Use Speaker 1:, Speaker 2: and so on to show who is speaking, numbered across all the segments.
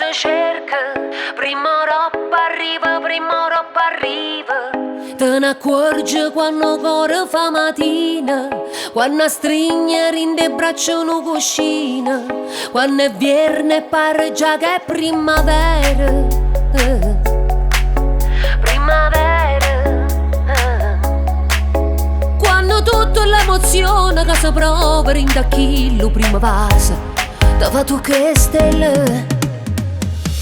Speaker 1: si cerca, prima roba arriva. Te ne accorgi quando cuore fa mattina, quando stringe in de braccia una cuscina, quando è viernes e pare già che è primavera. Quando tutta l'emozione che si prova in da chillo prima passa, te fa tu che stelle.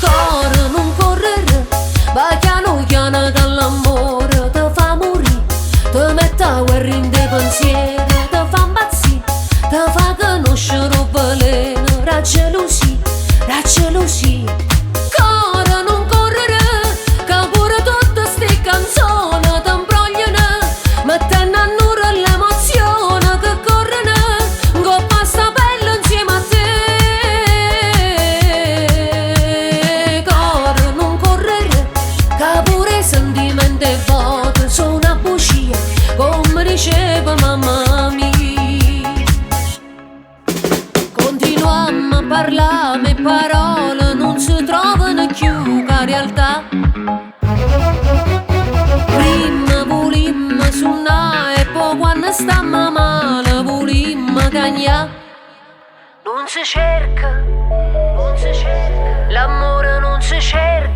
Speaker 1: Corre, non correre, va piano piano che l'amore te fa morire, te mette a guerra in dei pensieri, te fa impazzire, te fa conoscere il veleno, la gelosia. Corre, non correre, che pure tutte ste canzoni ti imbrogliano, mettendo a nulla l'emozione che corrono, coppa sta pelle insieme a te. Corre, non correre, che pure i sentimenti e voto sono una bugia, come diceva mamma mia. Continuiamo a parlare, le parole non si trovano più che realtà. Prima volimmo suonare e poi quando stammo male volimmo cagnare. Non si cerca, l'amore non si cerca.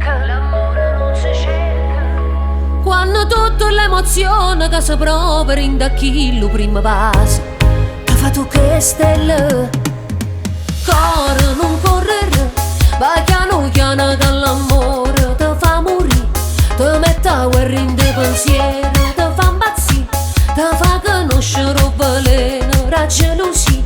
Speaker 1: Quando tutta l'emozione che si prova in da chillo prima passa, che fa tu che stelle. Corre, non correre, va piano piano che l'amore te fa morire, te mette a guerra in dei pensieri, te fa impazzire, te fa conoscere il veleno, la gelosia.